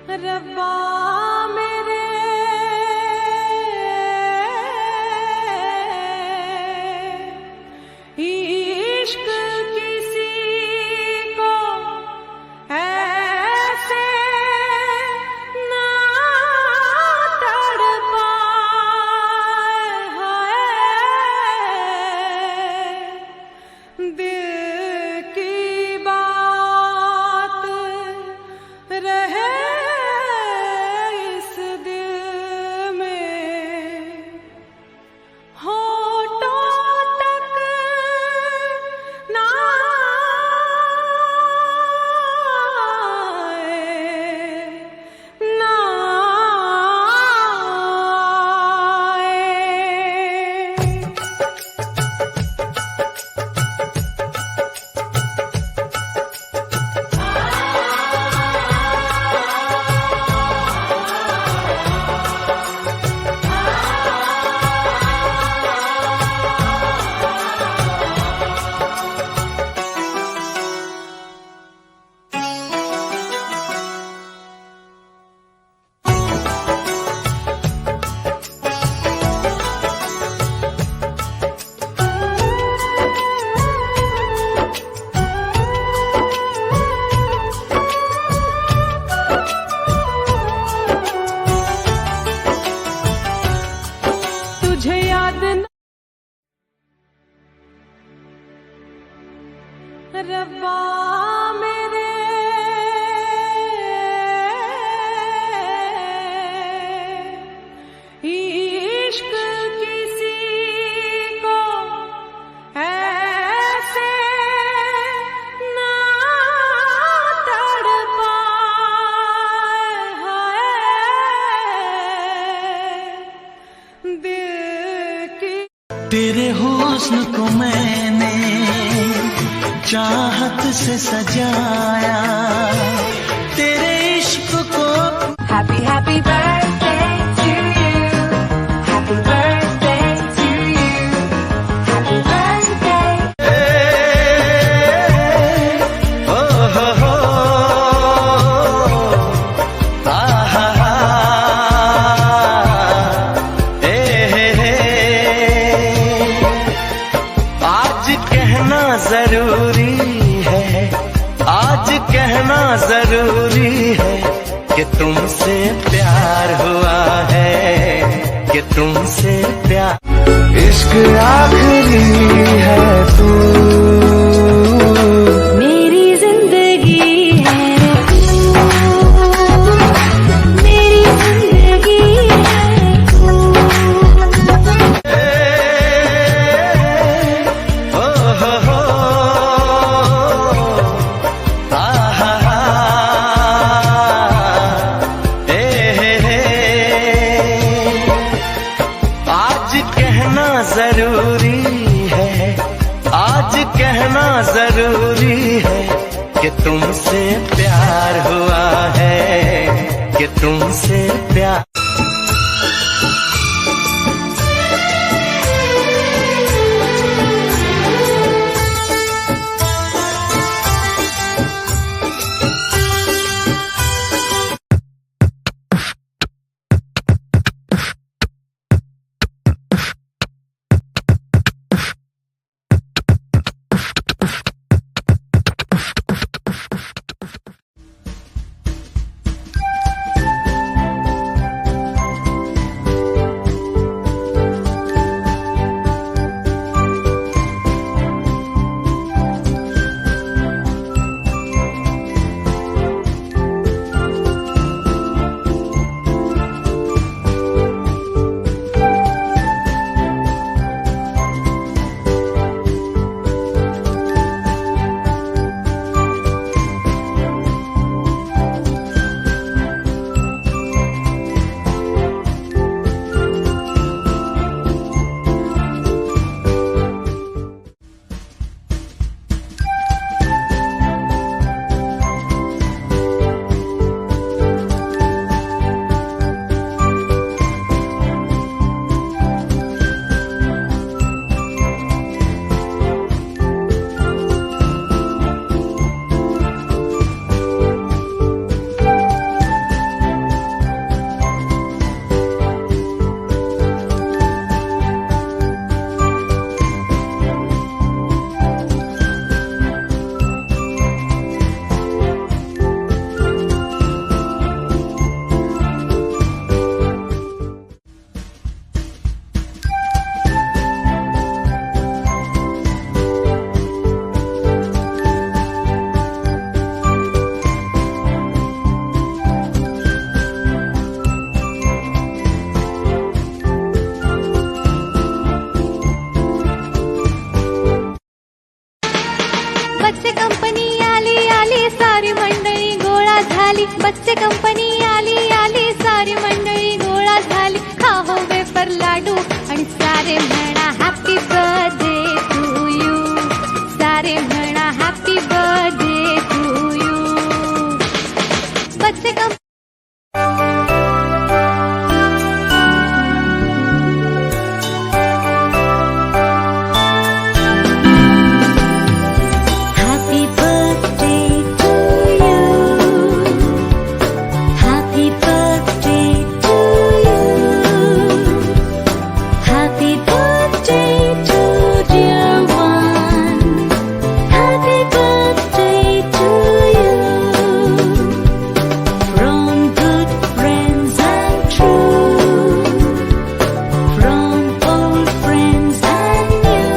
रब्बा मेरे इश्क किसी को ऐसे ना तड़पाए, हाय दिल की बात रहे इस दिल में, होठों तक ना आए, ना तुझे याद न रब्बा मेरे इश्क किसी को ऐसे ना तड़पाए, हाय दिल की। तेरे हुस्न को मैंने चाहत से सजाया, तेरे इश्क को Happy, happy birthday to you. Happy birthday to you. Happy birthday. हो आहा आज कहना जरूरी है, आज कहना जरूरी है कि तुमसे प्यार हुआ है, कि तुमसे प्यार। इश्क आखिरी है तू, मेरी जिंदगी है तू, मेरी जिंदगी है तू। हो आहा आज कहना जरूरी है, आज कहना जरूरी है कि तुमसे प्यार हुआ है, कि तुमसे प्यार। कंपनी आली आली सारी मंडळी गोळा झाली बच्चे कंपनी आली आली सारी मंडळी गोळा झाली खाहो वेफर लाडू आणि सारे म्हणा हॅपी बर्थडे टू यू सारे म्हणा हॅपी बर्थडे टू यू बच्चे company Happy birthday to you. Happy birthday to you. Happy birthday to dear one. Happy birthday to you. From good friends and true. From old friends and new.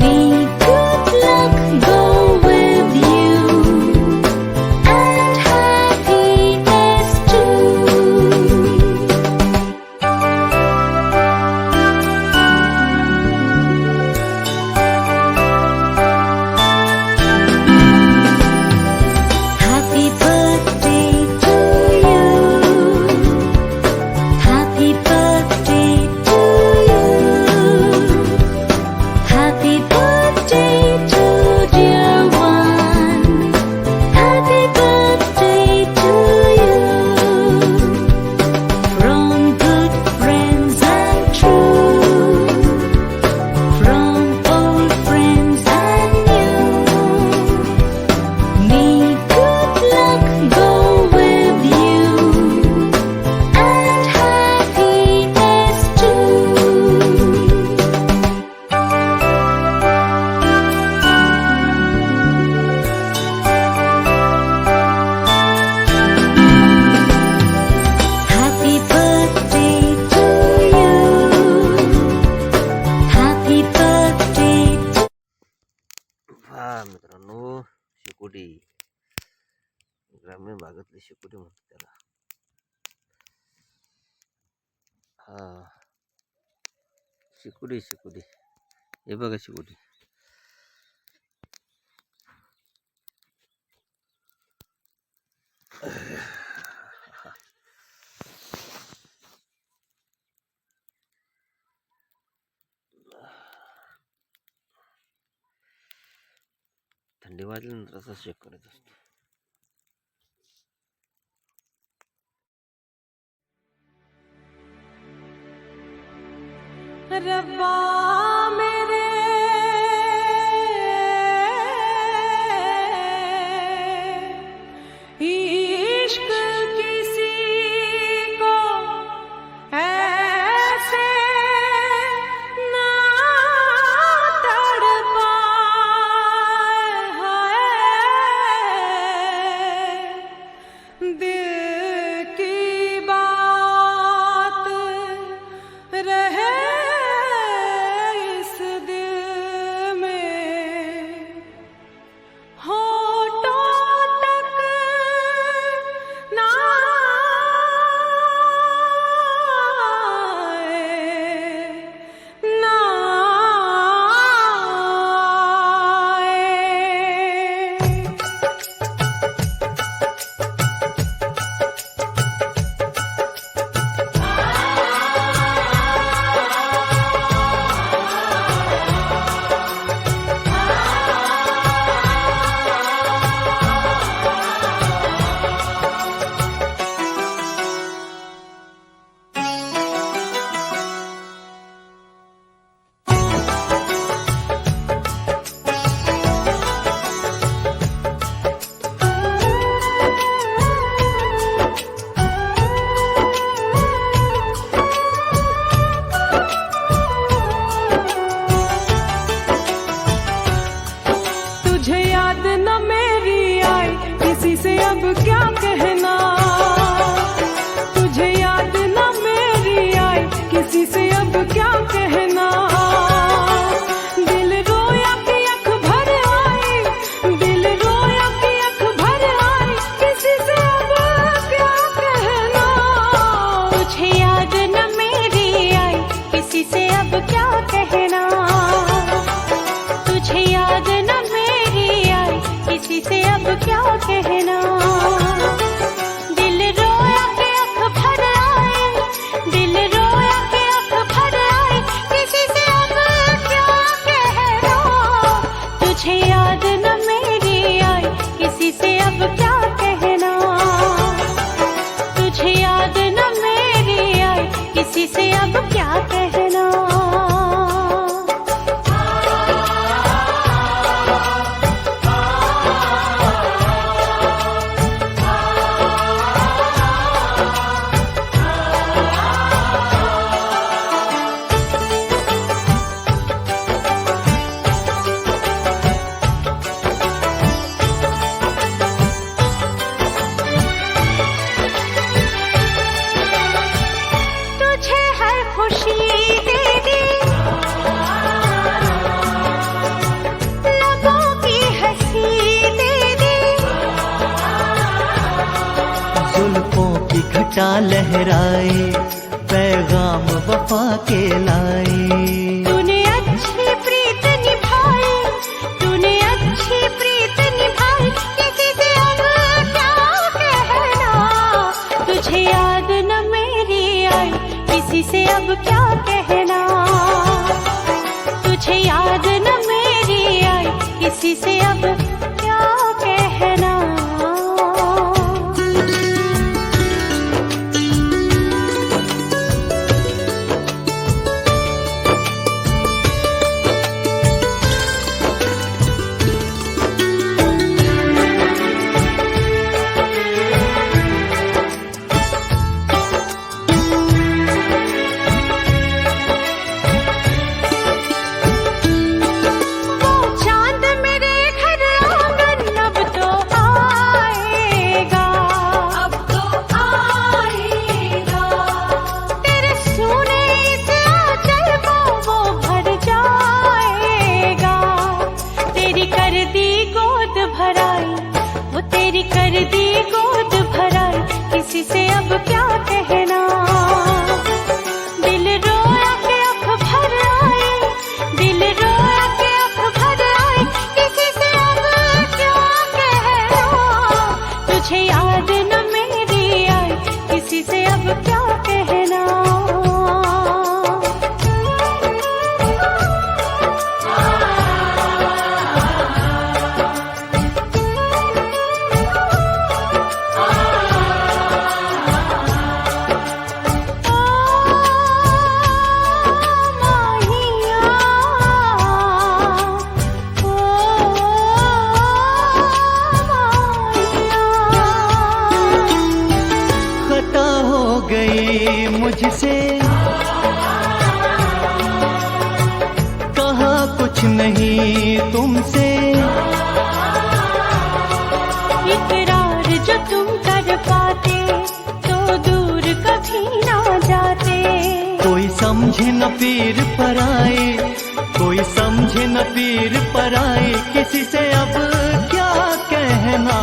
May good luck go with you and happiness too. Happy birthday to you. Happy birthday to you. Happy birthday to dear one. Happy birthday to you. From good friends and true. From old friends and new. May good luck go with you and happiness too. Happy birthday to you. Happy birthday to हा मित्रांनो, शेकोटी ग्रामीण भागातली शेकोटी म्हणतात त्याला. हा शेकोटी शेकोटी हे बघा शेकोटी. थंडी वाजल्यानंतर असा शेक करायचा असतो. रब्बा मेरे इश्क किसी को ऐसे ना तड़पाए हाय दिल की बात रहे इस दिल में होठों तक ना आए, ना आए। तुझे याद न मेरी आई किसी से अब क्या कहना, तुझे याद न मेरी आई किसी से अब क्या कहना। दिल रोया कि अख भर आई, दिल रोया कि अख भर आई किसी से अब क्या कहना। तुझे याद न मेरी आई किसी से अब क्या कहना, तुझे याद न मेरी अब क्या कहना। दिल रोया के आँख भर आए, दिल रोया के आँख भर आए, किसी से अब क्या कहना। तुझे याद न मेरी आई, किसी से अब क्या कहना। तुझे याद न मेरी आई, किसी से अब क्या कहना। तुझे हर खुशी दे दी, लबों की हंसी दे दी। जुल्फों की घटा लहराए, पैगाम वफा के लाए। तूने अच्छी प्रीत निभाई, तूने अच्छी प्रीत निभाई, किसी से अब क्या कहना। तुझे याद न मेरी आई, किसी से अब क्या कहना। तुझे याद न मेरी आई, किसी से अब क्या कहना। वो चांद मेरे घर आंगन अब तो आएगा, अब तो आएगा। तेरे सूने इस आंचल को वो भर जाएगा। तेरी कर दी गोद भराई, वो तेरी कर दी गोद भराई, किसी से अब क्या कहना। दिल रोया के आँख भर आए, दिल रोया के आँख भर आए, किसी से अब क्या कहना। तुझे याद न मेरी आई, किसी से अब क्या कहना। खता हो गई मुझसे, कहा कुछ नहीं तुमसे। इकरार जो तुम कर पाते, तो दूर कभी ना जाते। कोई समझे न पीर पर आए, कोई समझे न पीर पर आए, किसी से अब क्या कहना।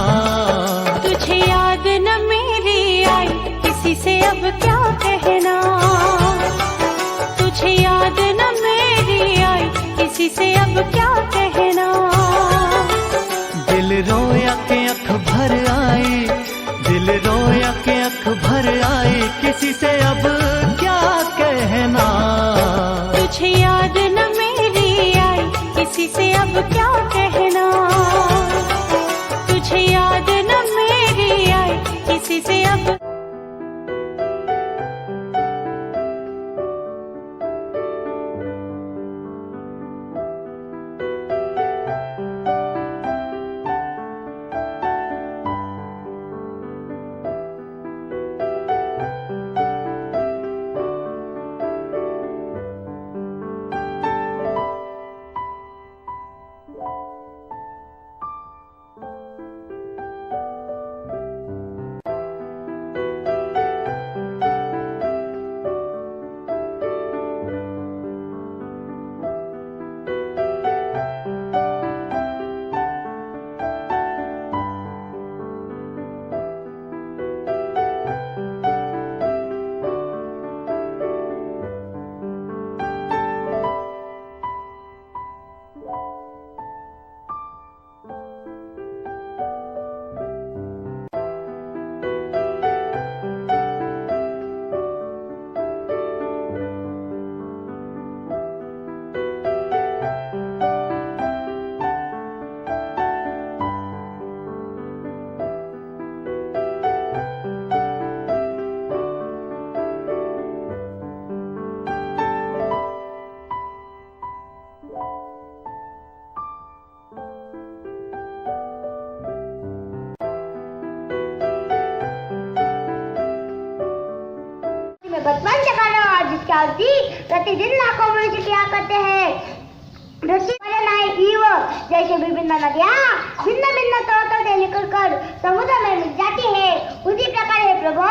तुझे याद न मेरी आई, किसी से अब क्या कहना। तुझे याद न मेरी आई, किसी से अब क्या कहना। दिल रोया के आँख भर आए, दिल रोया के आँख भर आए, किसी से अब क्या कहना। तुझे याद न मेरी आई, किसी से अब क्या कहना। तुझे याद न मेरी आई, किसी से अब। व्यक्ति प्रतिदिन लाखों मनुष्य किया करते हैं। जैसे विभिन्न नदियाँ भिन्न भिन्न स्रोतों से निकलकर समुद्र में मिल जाती है, उसी प्रकार है प्रभु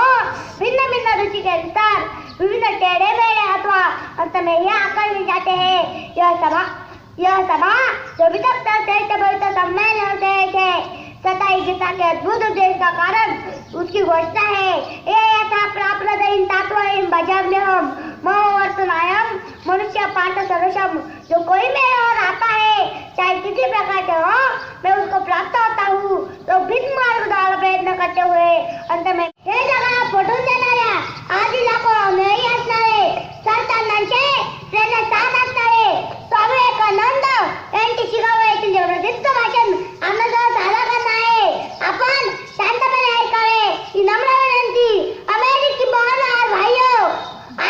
भिन्न भिन्न रुचि के अनुसार विभिन्न टेढ़े मेढ़े अथवा अंत में यह आकर मिल जाते हैं। यह सभा जो वितप्त श्रेष्ठ भविष्य सम्मेलन होते हैं सताई गीता के अद्भुत उद्देश्य का कारण उसकी घोषणा है। ये यथा प्राप्त इन तात्वहीन भजम्यहम मोहवर्तनायम मनुष्य पार्थ सर्वशम। जो कोई मेरा और आता है चाहे किसी प्रकार से हो मैं उसको प्राप्त होता हूँ। तो भिन्न मार्ग द्वारा प्रयत्न करते हुए अंत में हे जगह पटून देणाऱ्या आधी लाखो नाही असणारे संतांचे प्रेरणा साथ असणारे स्वामी विवेकानंद यांची शिकावं येथील जबरदस्त भाषण आम्हाला सादर करणार आहे। आपण शांतपणे ऐकावे ही नम्र विनंती। अमेरिकी बहनों भाइयों,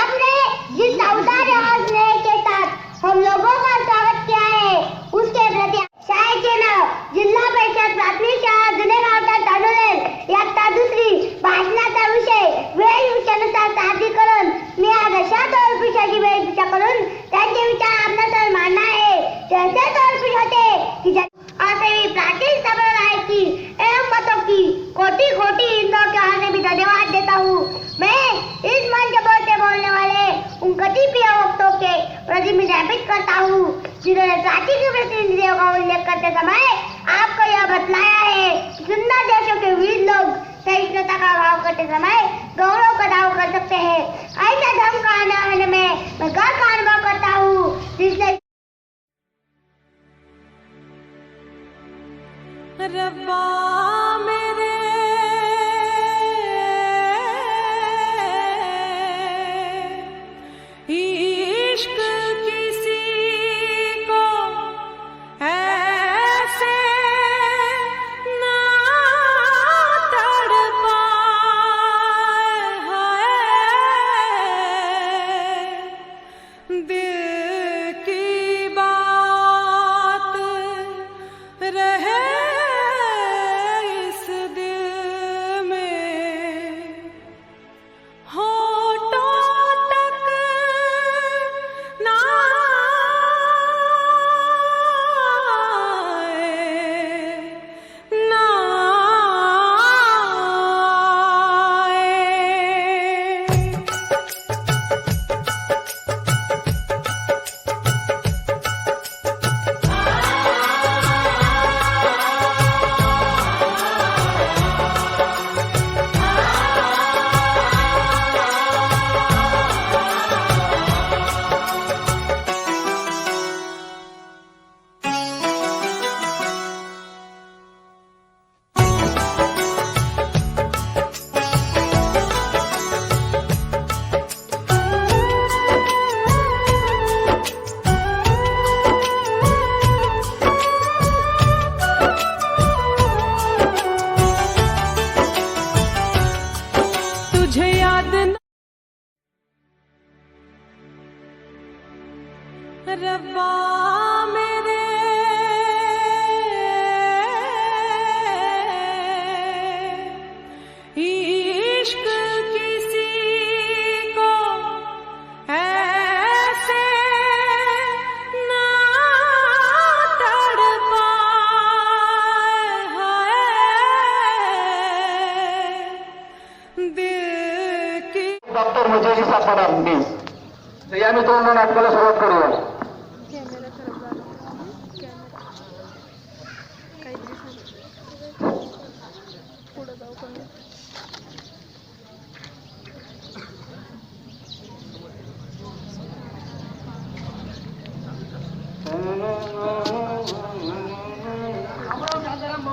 आपने जिस औदार्य और स्नेह के साथ हम लोगों का स्वागत किया है उसके प्रति शाळेचे नाव जिल्हा परिषद प्राथमिक शाळा जुने गावठाण तांडुलेल इयत्ता दुसरी भाषणाचा विषय वेळेनुसार सादरीकरण। मी आज अशा तोडपिशाची वेळ करून त्यांचे विचार आपल्यासमोर मांडणार आहे। जैसे तोडपिश होते की ऐसे ही प्राचीन संप्रदाय की एवं मतों की कोटि कोटि हिंदुओं के हाथ में भी धन्यवाद देता हूँ। मैं इस मंच पर से बोलने वाले उन कतिपय वक्तों के प्रति मैं ज्ञापित करता हूँ जिन्होंने प्राचीन के प्रतिनिधियों का उल्लेख करते समय आपको यह बतलाया है कि सुंदर देशों के वीर लोग सहिष्णुता का भाव करते समय गौरव का दाव कर सकते हैं। ऐसा धर्म का आने में मैं गर्व का अनुभव करता हूँ जिसने रब्बा मेरे इश्क किसी को ऐसे ना तड़पाए हाय। दिल की बात रहे इस दिल में होठों तक ना आए, ना तुझे याद न रब्बा मेरे इश्क किसी को ऐसे ना तड़पाए हाय। दिल की डॉक्टर मुजेजी सापडा मी तर या मित्रांनो नाटकाला सुरुवात करूया.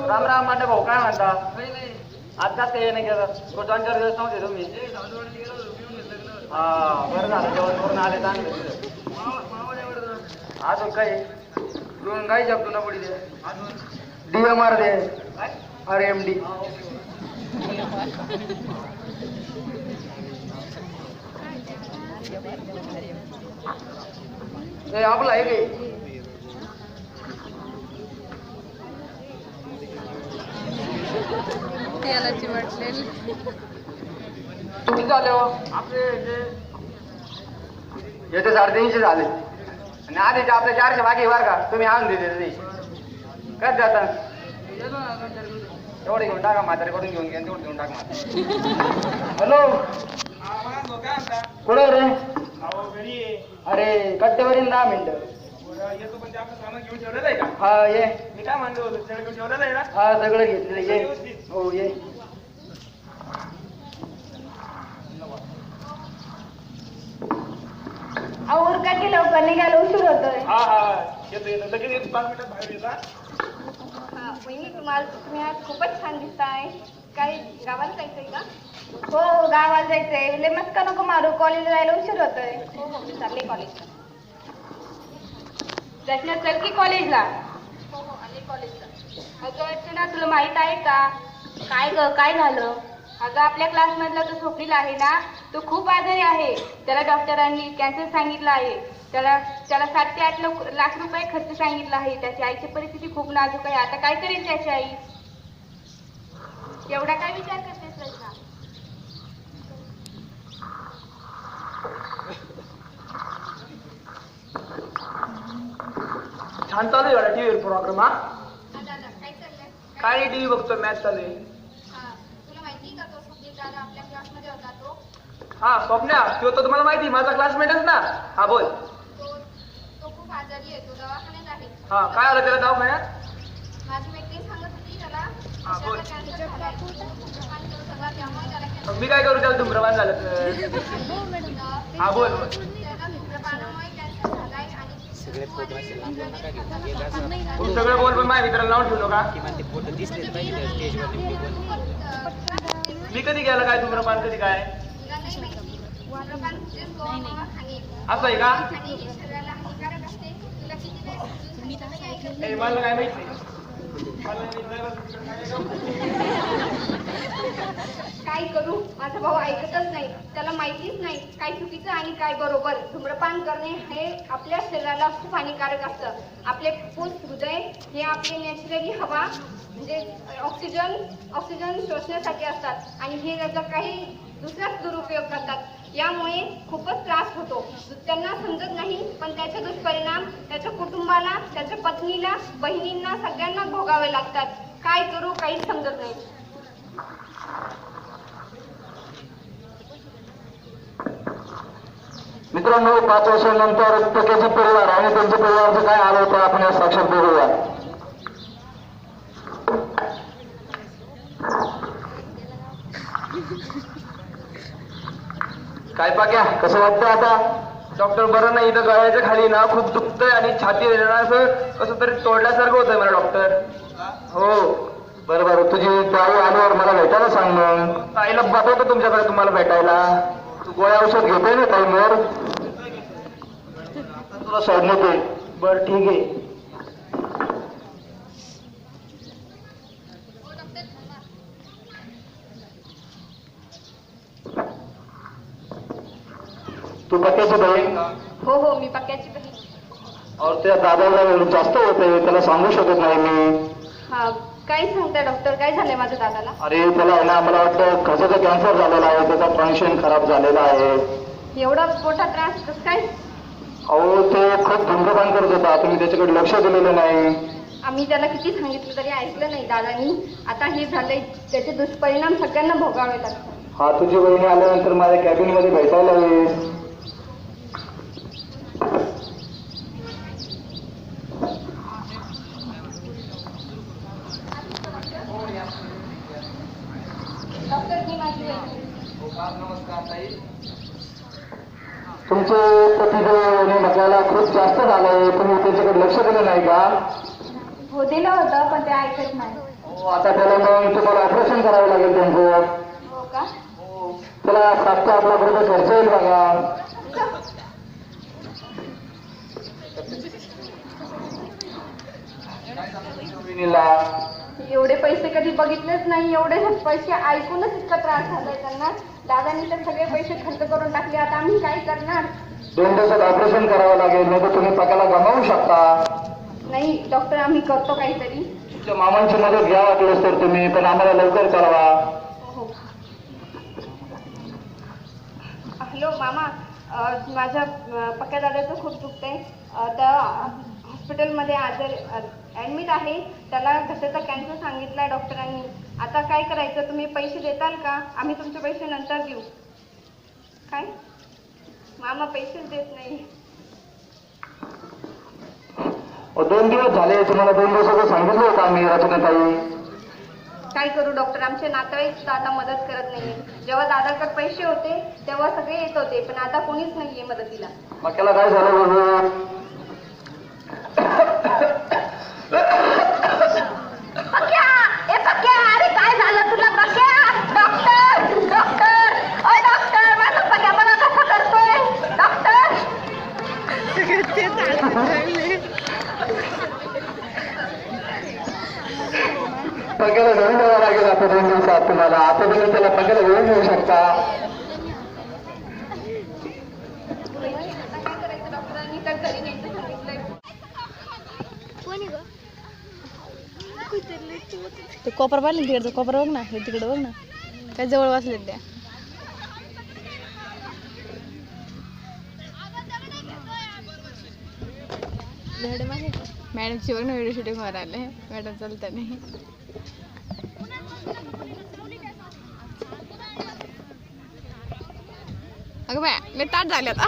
राम राम मांडे भाऊ काय म्हणता? आता ते नाही गेलं तो 2-4 दिवस नव्हते तुम्ही. हा बरं झालं जेवण करून आले चांगले. अजून काही दोन काही जपतो ना पुढे दे DMR दे RMD हे आपला आहे काही तेलाची वाटलेली किती झाले हो आपले जे येते 350 झाले आणि आधीचे आपले 400 बाकी बर का तुम्ही आणून दिले काय जाता तेवढे घेऊन टाका म्हाताऱ्याकडून घेऊन घ्या तेवढं घेऊन टाका हॅलो कुठे रे अरे कट्टेवरील 10 मिनिटं हा ये मी काय म्हणतो हा सगळं घेतलेलं ये हो ये अहो उरका की लवकर निघायला उशीर होतोय. वहिनी तुम्ही आज खूपच छान दिसताय. काय गावाला जायचंय का? हो गावाला जायचंय. लय मस्का नको मारू, कॉलेजला जायला उशीर होतोय. हो हो मी चालले कॉलेजला. रचना चल की कॉलेजला. हो हो आले कॉलेजला. अगं अर्चना तुला माहित आहे का? काय ग काय झालं? अगं आपल्या क्लासमधला तो स्वप्नील आहे ना, तो खूप आजारी आहे. त्याला डॉक्टरांनी कॅन्सर सांगितलं आहे. त्याला 7 ते 8 लाख रुपये खर्च सांगितला आहे. त्याची आईची परिस्थिती खूप नाजूक आहे. आता काय करेल त्याची आई? एवढा काय विचार करतेस रचना? छान चालू आहे वाटतं टीव्हीवर प्रोग्राम. हा दादा काय चाललंय? काय टीव्ही बघतो मॅच चालू आहे. तुला माहिती का तो स्वप्नील दादा आपल्या क्लासमध्ये होता तो? हा स्वप्न्या तो तर तुम्हाला माहिती माझा क्लासमेटच ना. हा बोल. तो खूप आजारी आहे. तो दवाखान्यात आहे. हा काय आलं त्याला दवाखान्यात? माझी मैत्रीण सांगत होती त्याला हा, बोल. कॅन्सर झालाय. धूम्रपान करून सगळा त्यामुळे त्याला कॅन्सर. मी काय करू त्याला धूम्रपान झालं तर? हा बोल बोल. त्याला धूम्रपानामुळे कॅन्सर झालाय आणि सगळे फोटो असे लांब नका घेऊ. तू सगळं बोल पण माझ्या मित्राला नाव ठेवलो का? किमान ते फोटो दिसलेच पाहिजे स्टेजवर. मी कधी गेलं काय धूम्रपान कधी काय तुला नाही माहिती. धूम्रपान म्हणजे हानी असं आहे का? आणि हे शरीराला हानिकारक असते. तुला किती वेळेस ए, मला काय माहिती काय करू? माझा भाऊ ऐकतच नाही. त्याला माहितीच नाही काय चुकीचं आणि काय बरोबर. धूम्रपान करणे हे आपल्या शरीराला खूप हानिकारक असतं. आपले फुफ्फुस हृदय हे आपले नॅचरली हवा म्हणजे ऑक्सिजन शोषण्यासाठी असतात आणि हे त्याचा काही दुसराच दुरुपयोग करतात. यामुळे खूपच त्रास होतो. त्यांना समजत नाही पण त्याचे दुष्परिणाम त्याच्या कुटुंबाला, त्याच्या पत्नीला, बहिणींना सगळ्यांना भोगावे लागतात. काय करू काहीच समजत नाही. मित्रांनो 5 वर्षांनंतर टोकेचे परिवार आणि त्यांच्या परिवाराचं काय हाल होतं आपण या साक्षात बघूया. काय पाक्या कसं वाटतं आता? डॉक्टर बरं नाही इथं गळ्याच्या खाली ना खूप दुखतंय आणि छाती असं कसं तरी तोडल्यासारखं होतंय मला डॉक्टर. हो बरं बरं तुझी ताई आल्यावर मला भेटायला सांग. मग ताईला पाठवतो तुमच्याकडे तुम्हाला भेटायला. तू गोळ्या औषध घेतोय ना टाईमवर? तुला सोडण्यात येईल. बरं ठीक आहे. तू पक्याची बहीण? हो हो मी पक्क्याची बहीण. और त्या दादाला जास्त होतंय त्याला सांगू शकत नाही मी. हा काय सांगताय डॉक्टर? काय झालंय माझ्या दादाला? अरे त्याला आहे ना मला वाटतं घशाचा कॅन्सर झालेला आहे. त्याचा फंक्शन खराब झालेला आहे. एवढा मोठा त्रास कसं काय? अहो ते खूप धूम्रपान करत होता. तुम्ही त्याच्याकडे लक्ष दिलेलं नाही. आम्ही त्याला किती सांगितलं तरी ऐकलं नाही दादानी. आता हे झालंय त्याचे दुष्परिणाम सगळ्यांना भोगावे लागतात. हा तुझी बहिणी आल्यानंतर माझ्या कॅबिन मध्ये भेटायला येईल. डॉक्टर ही माझी बहीण. नमस्कार ताई. तुमचे पतिदेव म्हटल्याला खूप जास्त झालंय. तुम्ही त्याच्याकडे लक्ष दिलं नाही का? हो दिलं होतं पण ते ऐकत नाही. हो आता त्याला मग तुम्हाला ऑपरेशन करावं लागेल त्यांचं. हो का? त्याला 7 ते 8 लाख रुपये खर्च येईल बघा. एवढे पैसे कधी बघितलेच नाही. एवढे पैसे ऐकूनच इतका त्रास झालाय त्यांना. दादांनी तर सगळे पैसे खर्च करून टाकले. आता आम्ही काय करणार? 2 दिवसात ऑपरेशन करावं लागेल नाही तर तुम्ही पकाला गमावू शकता. नाही डॉक्टर आम्ही करतो काहीतरी. तुमच्या मामांची मदत घ्या वाटलंच तर तुम्ही पण आम्हाला लवकर कळवा. हो. हॅलो मामा माझ्या पक्या दादाचं खूप दुखतंय. त्या हॉस्पिटलमध्ये ॲडमिट आहे. त्याला घशाचा कॅन्सर सांगितला आहे डॉक्टरांनी. आता काय करायचं? तुम्ही पैसे देताल का? आम्ही तुमचे पैसे नंतर देऊ. काय मामा पैसेच देत नाही. 2 दिवस झाले, तुम्हाला 2 दिवसाचं सांगितलं होतं आम्ही रचनाताई. काय करू डॉक्टर? आमचे नातेवाईक सुद्धा आता मदत करत नाही. जेव्हा दादाकडे पैसे होते तेव्हा सगळे येत होते, पण आता कोणीच नाहीये मदतीला. मग त्याला काय झालं बरोबर? अरे काय झालं तुला बघ्या? डॉक्टर डॉक्टर ओ डॉक्टर, माझा पक्या बघा कसा करतोय. डॉक्टर पक्याला घेऊन जावं लागेल आता 2 दिवसात तुम्हाला. आता तुम्ही त्याला पक्याला घेऊन घेऊ शकता. काय करायचं? डॉक्टरांनी तर घरी न्यायचं सांगितलंय. ते कोपर पाहिलं तिकडचं कोपर बघ ना, हे तिकडे बघ ना, काय जवळ वाचले त्या. मॅडमची बघ ना व्हिडिओ शूटिंग वर आले. मॅडम चालता नाही. अगं बाय मी ताट झाले आता.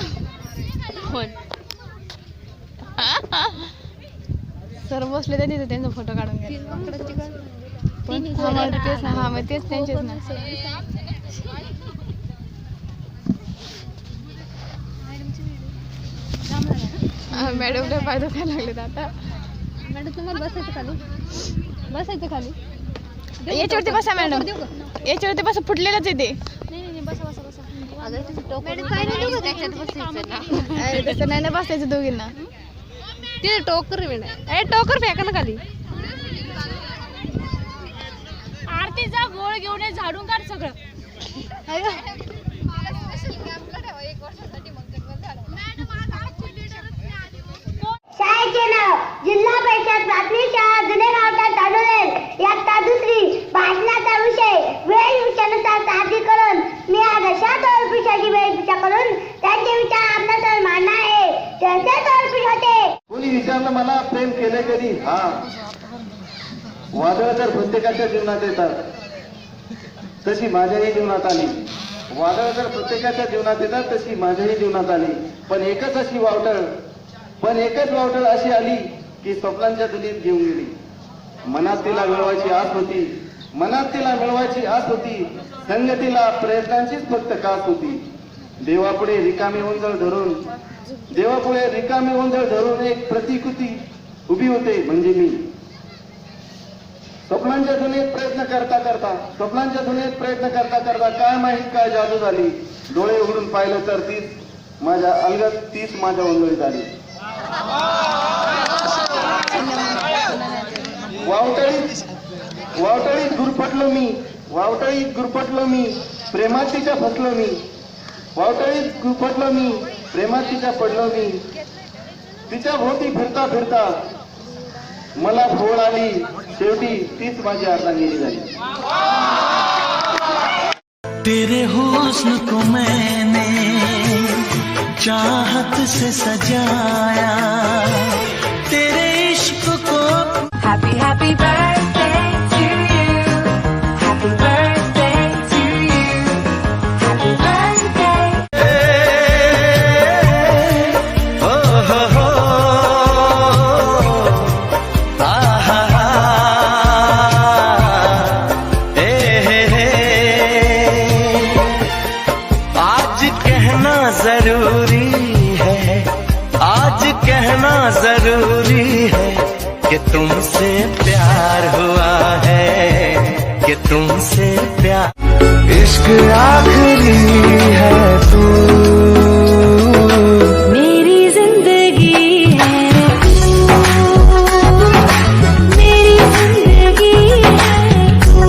सर बसले त्या तिथे त्यांचा फोटो काढून घ्या. तेच ना, हा मग तेच त्यांचेच ना. मॅडमला पाय दुखायला लागले आता. मॅडम तुम्हाला बसायचं खाली. याच्यावरती बसा मॅडम, याच्यावरती बसा. फुटलेलंच आहे ते. नाही बसा. तसं नाही ना बसायचं दोघींना. तिथे टोकर फेका ना खाली. आरतीचा गोळ घेऊन झाडून काढ सगळं. शाळेचे नाव जिल्हा परिषद प्राथमिक शाळा जुने गावता ताडोलेर, इयत्ता 2री. भाषणाचा विषय वेशभूषेनुसार सादरीकरण. मी आज अशा तोरपिशाची वेशभूषा करून त्यांचे विचार आपल्यासमोर मांडणार आहे. त्यांचे तोरपिश होते. कोणी विचारलं मला प्रेम केले कधी? हा, वादळ तर प्रत्येकाच्या जीवनात येतात, तशी माझ्याही जीवनात आली. वादळ तर प्रत्येकाच्या जीवनात येतात, तशी माझ्याही जीवनात आली. पण एकच वावटळ अशी आली की स्वप्नांच्या दुनीत घेऊन गेली. मनात तिला मिळवायची आस होती. संगतीला प्रयत्नांचीच फक्त कास होती. देवापुढे रिकामी ओंजळ धरून एक प्रतिकृती उभी होते, म्हणजे मी. स्वप्नांच्या दुनियेत प्रयत्न करता काय माहित काय जादू झाली. डोळे उघडून पाहिलं तर तीच माझ्या ओंजळीत आली. वावटळीत गुरफटलो मी, प्रेमात तिच्या फसलो मी. प्रेमात तिच्या पडलो मी. तिच्या भोवती फिरता मला फोड आली. शेवटी तीच माझी अर्धांगिनी झाली. तेरे हुस्न को मैंने चाहत से सजाया, तेरे इश्क को. Happy birthday to you. Happy birthday to you. Happy birthday. हो आहा आज कहना जरूरी है कि तुमसे प्यार हुआ है, कि तुमसे प्यार. इश्क आखिरी है तू, मेरी जिंदगी है, मेरी जिंदगी है तू.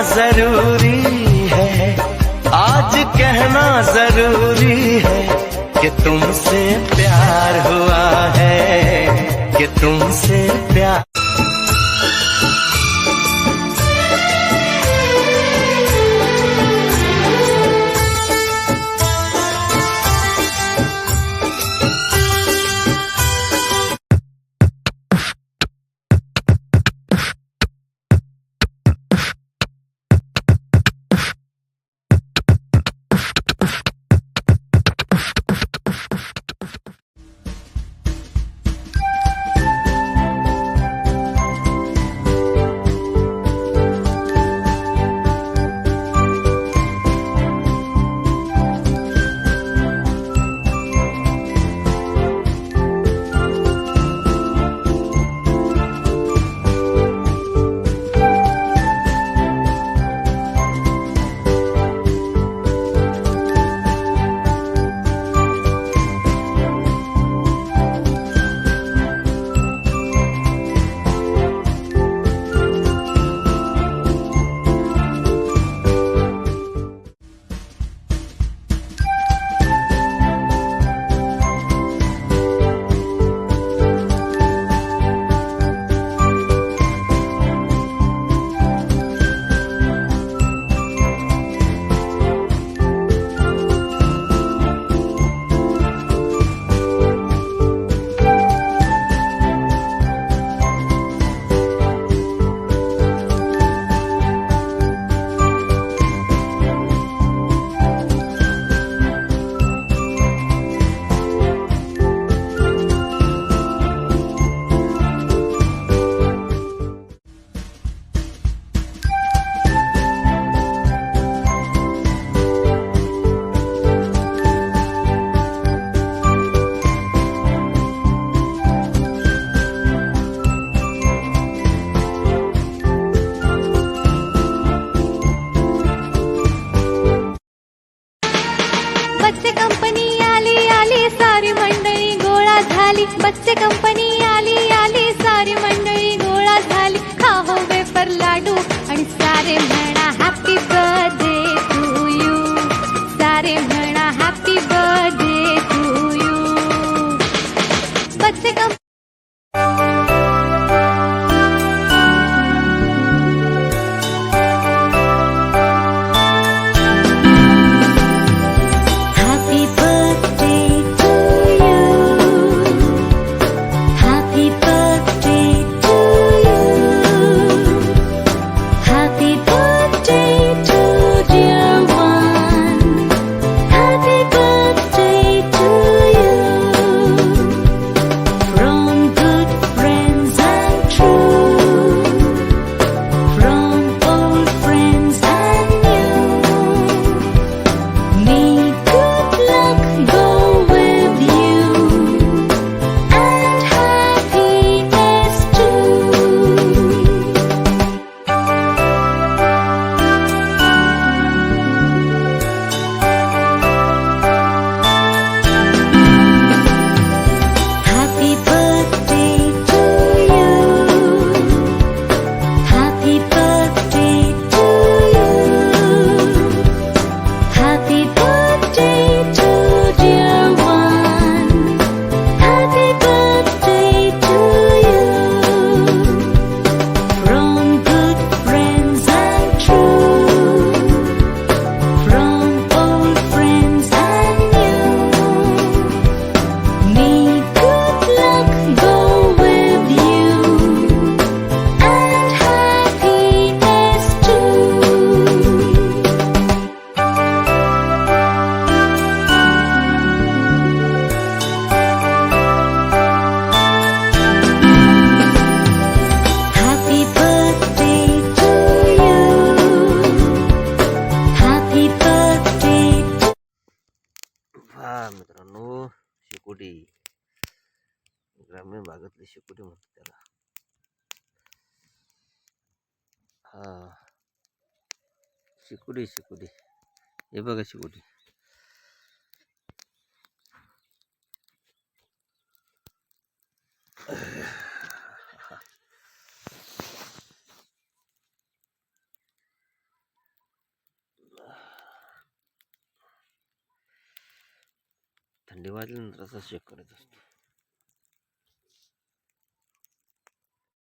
जरूरी है, आज तुमसे प्यार बच्चे कंपनी आली आली सारी मंडळी गोळा झाली बच्चे कंपनी आली आली सारी मंडळी गोळा झाली खाहो वेफर लाडू आणि सारे म्हणा हॅपी बर्थडे टू यू सारे म्हणा हॅपी बर्थडे टू यू बच्चे company Happy birthday to you. Happy birthday to you. Happy birthday to dear one. Happy birthday to you. From good friends and true. From old friends and new. May good luck go with you and happiness too. Happy birthday to you. Happy birthday to you. Happy birthday to dear one. Happy birthday to you. From good friends and true. From old friends and new. May good luck go with you and happiness too. Happy birthday to you. Happy birthday to हा मित्रांनो, शेकोटी ग्रामीण भागातली शेकोटी म्हणतात त्याला. हा शेकोटी शेकोटी हे बघा शेकोटी. थंडी वाजल्यानंतर असा शेक करत असतो.